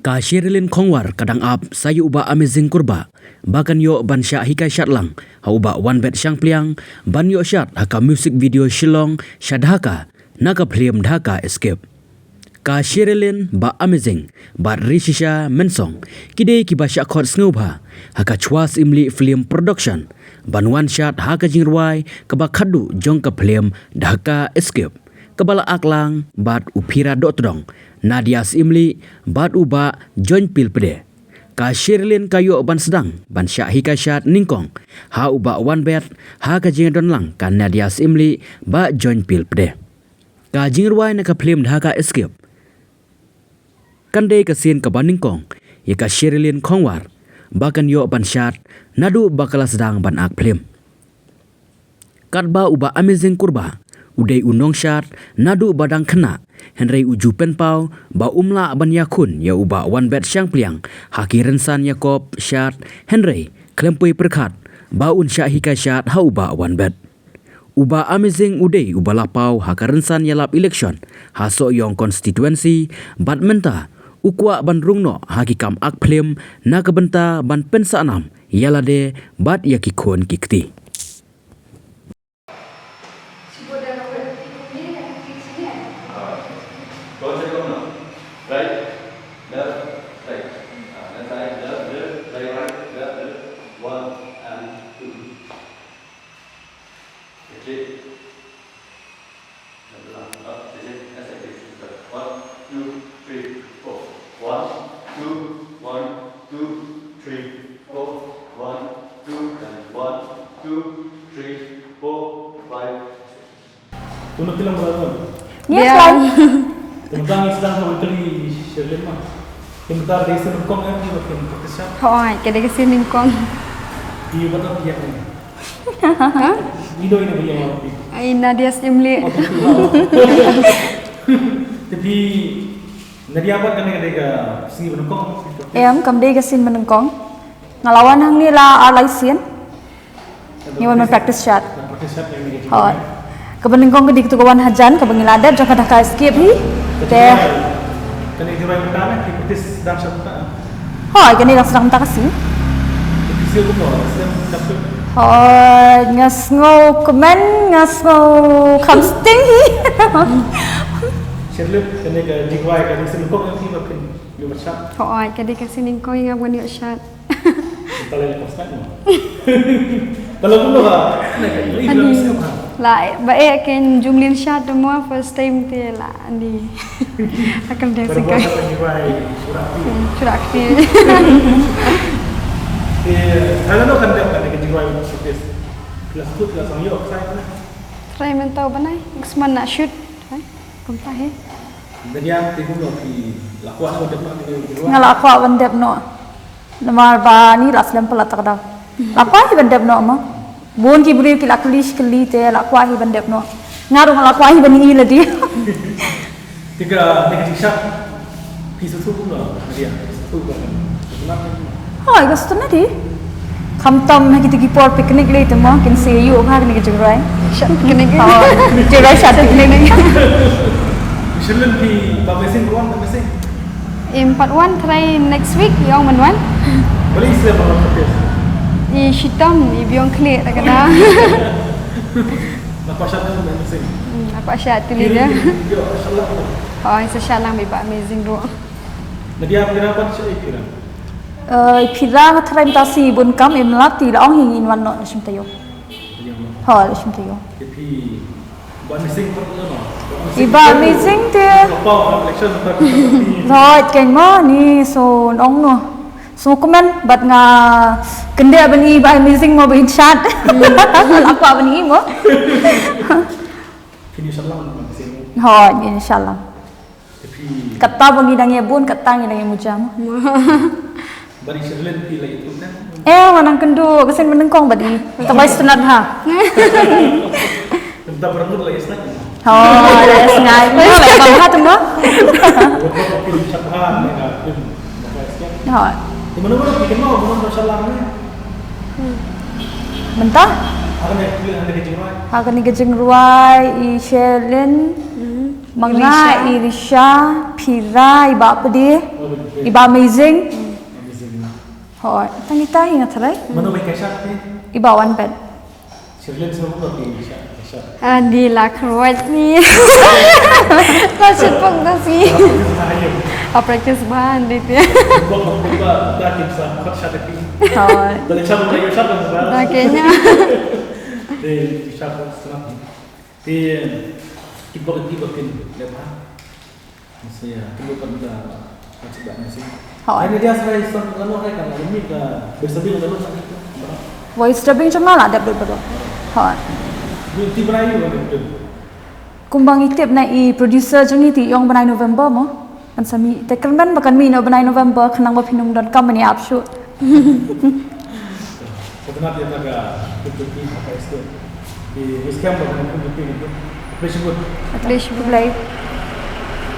Ka Sherilyn Kongwar kadang up sayu uba amazing kurba. Bahkan yo ban sya hikai syat lang. Ha uba one bet syang pliang. Ban yo syat haka music video Shillong syadhaka. Naka pliam dhaka escape. Ka Sherilyn ba amazing. Ba rishisha mensong. Kide ki ba sya khot snubha. Haka chwas imli film production. Ban one shot haka jingruai. Kaba khadu jong ka pliam dhaka escape. Kebala aklang bat upira dotdong. Nadia Simli bat uba join pil pede. Ka Sherilyn kayo ban sedang ban syak hika syat ningkong. Ha uba one bet ha ka jingdon lang kan Nadia Simli ba join pil pede. Ka jingruai na ka film dhaka escape. Kande ka sin ka ban ningkong. Ye ka Sherilyn Kongwar bahkan yo ban syat nadu bakala sedang ban ak film. Kadba uba amazing kurba. Udai unong syat nadu badang kena. Henry uju penpau ba umla ban yakun ya uba one bet syang pliang. Haki rensan Yakob syat Henry klempui perkat ba un syak hikai syat ha uba one bet. Uba amazing udai uba lapau haka rensan yalap election. Haso yong konstituensi bat menta ukwa ban rungno haki kam ak plim na kebenta ban pensanam yalade bat yakikon kikti. Right, left, right. Left side, left, left, right, right, left, left. 1 and 2. Okay. Up, this is as I did. 1, 2, 3, 4. 1, 2, 1, 2, 3, 4. 1, 2, and 1, 2, 3, 4, 5. Tunggu film berapa? Yes, right. Tentang Islam sama kali Sherilyn mah. Sebentar desa Ningkong ni makin terkesan. Thôi, cái đấy cái xin liên quan. Di mana dia ni? Video ini dia orang. Ai Nadia Simli. Tapi Nadia apa kan dia sini Ningkong? Em cầm đi cái xin bên con. Ngelawan hang ni lah alai sian. Ni wan practice shot. Practice shot yang ni. Thôi. Kebening kong kedik tu kawan hajan kebengil adat jaka dah ka escape hi. Teh. Kan ini jual pertama di practice dalam satu. Thôi, cái này là sedang tak kasi. Kecil pun orang sedang dapat. Thôi, ngas ngô comment ngas ngô kamsting hi. Sherilyn kan dia jiwai kan desa Ningkong ni makin lebih besar. Thôi, cái đấy cái xin liên quan ngam quan shot. Tak lagi kostat ni. Kalau pun lah, ini belum siapa. Lại vậy cái zoom liên shot đó mua first time thì là đi akan dia sekai sudah aktif. Kalau tu kan dia kan kejiwai sukses. Kelas tu kelas ang yok saya kan. Try men tahu banai, seman nak shoot, kom tahu. Dan yang tiga puluh di lakukan tu dapat kejiwai. Ngalah aku awan dep no. Namar ba ni ras lem pelat tak dah. Apa hi bandep no mah? Bon ki beri ki lakulish keli te lakwa hi bandep no. Ngaruh lakwa hi bani la dia. Tiga negatif shot. Pisu tu pun lah dia. Tu kan. Hai, gas tu nanti. Kam tam kita pergi por piknik le tu mah kin see you ha ni ke jengrai. Shot piknik. Oh, jengrai shot piknik. Sherilyn di Babesing ruang Babesing. Em 41 try next week yang menwan. Boleh Islam orang practice. I shitam i biong klik tak kena. Nak pasal tu Babesing. Apa syarat tu dia? Yo, masyaallah. Oh, insya-Allah memang amazing ro. Nadia kira apa sih kira? Phira try tasi bun kam em lati la ong hingin wan no sim tayo. Ha, sim tayo. Tapi Babesing pun tu no. Iba amazing te. Apa election tapi Rồi, keng mo ni so ong no. So comment bat nga kende bani ba amazing mo bin chat. Apa bani mo? Insyaallah Babesing. Ha, insyaallah. Tapi Kata bangi dangi bun kata ngi dangi mujam. bari Sherilyn pi lagi tu kan. Manang kendu kesen menengkong badi. Tabai sunat ha. Entah berapa lagi snack. Oh, let's ngai. Mo lại bằng ha tu mo. Berapa film Syabhan ya film. Ha. Di mana-mana bikin mau masyaallah ni. Mentah? Akan ada kejiwai. Hakan ni gejeng ruai i Sherilyn. Manga Irisha Phira i bap dia. Iba amazing. Amazing. Hoi, tangi tahi nga tharai. Mana may kasyat ni? Iba one bed. Shirley semua berarti kasyat. Di lah keruat ni. Macet pun dah sih. Practice bahan dia. Kau dah kimsa kasyat lagi. Hoi. Dari siapa lagi siapa yang sebab? Dah kayaknya. Siapa setengah ni? Kita tin lepas. Maksudnya kita dah macam dah mesti. Hoi. Ini dia sebenarnya istana kalau ada kan ini dah bersedia dalam sakit. Voice dubbing cuma lah dap dulu. Hoi. Ti berayu kan itu. Kumbang itip na i producer juni ti yong banai November mo. Kan sami tekan ban bakan mi no banai November khanang ba pinum.com ni app shoot. Sebenarnya dia agak betul apa itu. Di scam baru mungkin itu. Appreciate. At least play.